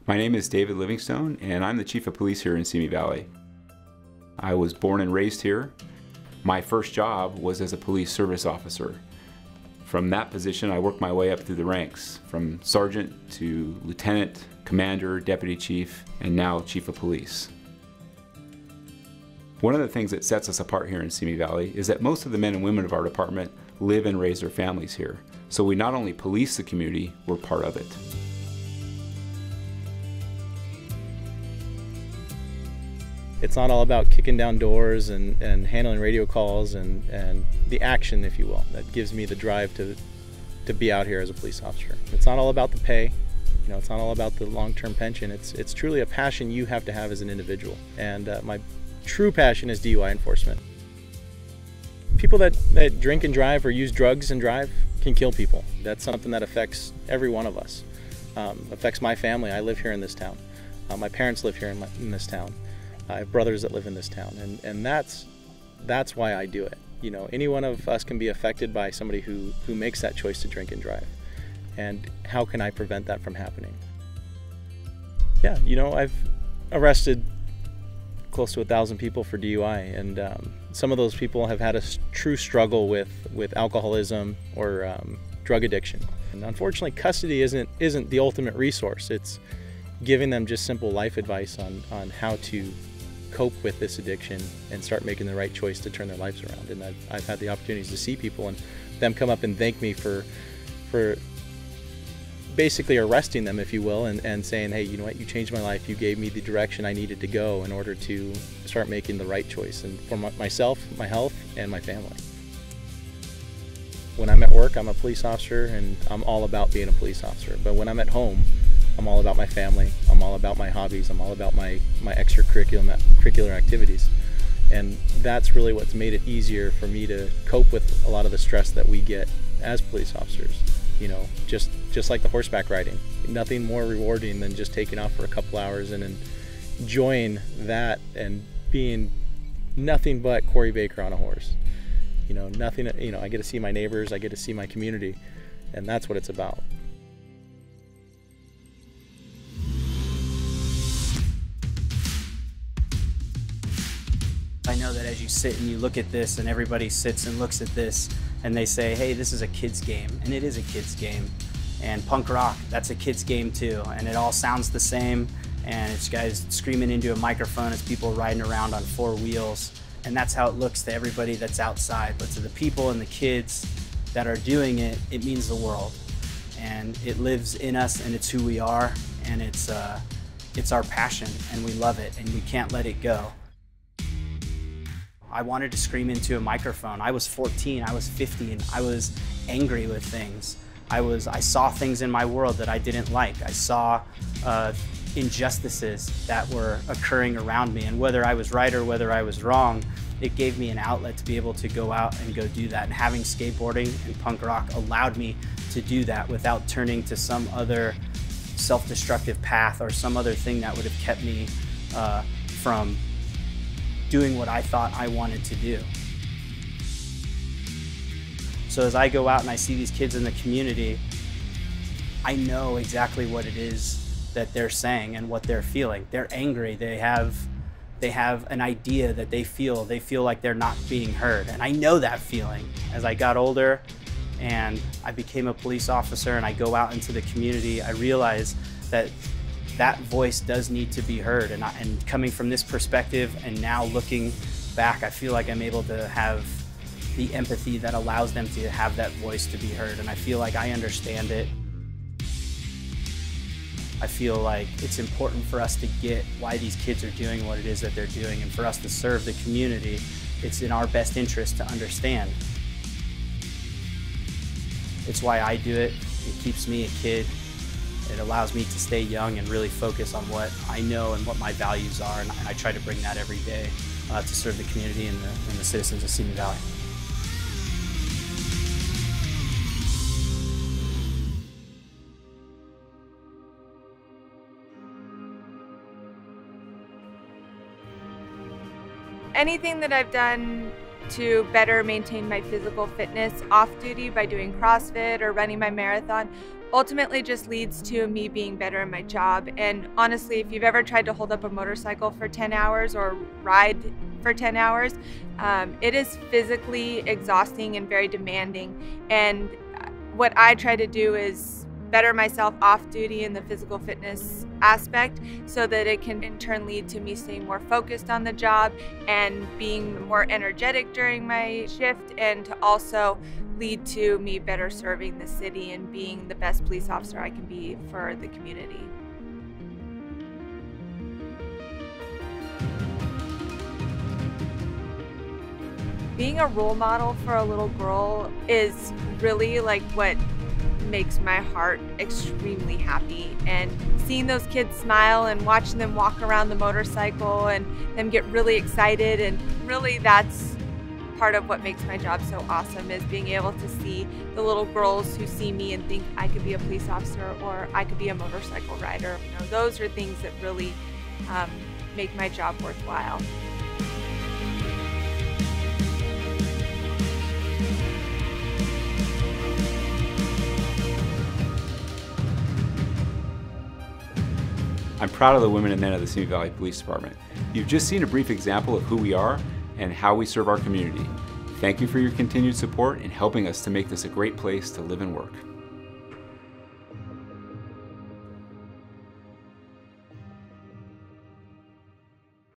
My name is David Livingstone, and I'm the Chief of Police here in Simi Valley. I was born and raised here. My first job was as a police service officer. From that position, I worked my way up through the ranks, from sergeant to lieutenant, commander, deputy chief, and now chief of police. One of the things that sets us apart here in Simi Valley is that most of the men and women of our department live and raise their families here. So we not only police the community, we're part of it. It's not all about kicking down doors and handling radio calls and the action, if you will, that gives me the drive to be out here as a police officer. It's not all about the pay. You know, it's not all about the long-term pension. It's truly a passion you have to have as an individual. And my true passion is DUI enforcement. People that drink and drive or use drugs and drive can kill people. That's something that affects every one of us. Affects my family. I live here in this town. My parents live here in this town. I have brothers that live in this town, and that's why I do it. You know, any one of us can be affected by somebody who makes that choice to drink and drive. And how can I prevent that from happening? Yeah, you know, I've arrested close to 1,000 people for DUI, and some of those people have had a true struggle with alcoholism or drug addiction. And unfortunately, custody isn't the ultimate resource. It's giving them just simple life advice on how to cope with this addiction and start making the right choice to turn their lives around. And I've had the opportunities to see people and them come up and thank me for basically arresting them, if you will, and saying, hey, you know what, you changed my life, you gave me the direction I needed to go in order to start making the right choice, and for myself, my health, and my family. When I'm at work, I'm a police officer, and I'm all about being a police officer. But when I'm at home, I'm all about my family, I'm all about my hobbies, I'm all about my extracurricular activities. And that's really what's made it easier for me to cope with a lot of the stress that we get as police officers. You know, just like the horseback riding. Nothing more rewarding than just taking off for a couple hours and enjoying that and being nothing but Corey Baker on a horse. You know, nothing, you know, I get to see my neighbors, I get to see my community, and that's what it's about. I know that as you sit and you look at this and everybody sits and looks at this and they say, hey, this is a kid's game, and it is a kid's game. And punk rock, that's a kid's game too, and it all sounds the same, and it's guys screaming into a microphone, it's people riding around on 4 wheels, and that's how it looks to everybody that's outside. But to the people and the kids that are doing it, it means the world. And it lives in us, and it's who we are, and it's our passion, and we love it, and we can't let it go. I wanted to scream into a microphone. I was 14, I was 15, I was angry with things. I saw things in my world that I didn't like. I saw injustices that were occurring around me, and whether I was right or whether I was wrong, it gave me an outlet to be able to go out and go do that. And having skateboarding and punk rock allowed me to do that without turning to some other self-destructive path or some other thing that would have kept me from doing what I thought I wanted to do. So as I go out and I see these kids in the community, I know exactly what it is that they're saying and what they're feeling. They're angry, they have an idea that they feel like they're not being heard. And I know that feeling. As I got older and I became a police officer and I go out into the community, I realize that that voice does need to be heard. And coming from this perspective and now looking back, I feel like I'm able to have the empathy that allows them to have that voice to be heard. And I feel like I understand it. I feel like it's important for us to get why these kids are doing what it is that they're doing, and for us to serve the community, it's in our best interest to understand. It's why I do it. It keeps me a kid. It allows me to stay young and really focus on what I know and what my values are, and I try to bring that every day to serve the community and the citizens of Simi Valley. Anything that I've done to better maintain my physical fitness off duty by doing CrossFit or running my marathon ultimately just leads to me being better in my job. And honestly, if you've ever tried to hold up a motorcycle for 10 hours or ride for 10 hours, it is physically exhausting and very demanding. And what I try to do is better myself off duty in the physical fitness aspect so that it can in turn lead to me staying more focused on the job and being more energetic during my shift, and to also lead to me better serving the city and being the best police officer I can be for the community. Being a role model for a little girl is really like what makes my heart extremely happy, and seeing those kids smile and watching them walk around the motorcycle and them get really excited, and really that's part of what makes my job so awesome, is being able to see the little girls who see me and think I could be a police officer or I could be a motorcycle rider. You know, those are things that really make my job worthwhile. I'm proud of the women and men of the Simi Valley Police Department. You've just seen a brief example of who we are and how we serve our community. Thank you for your continued support in helping us to make this a great place to live and work.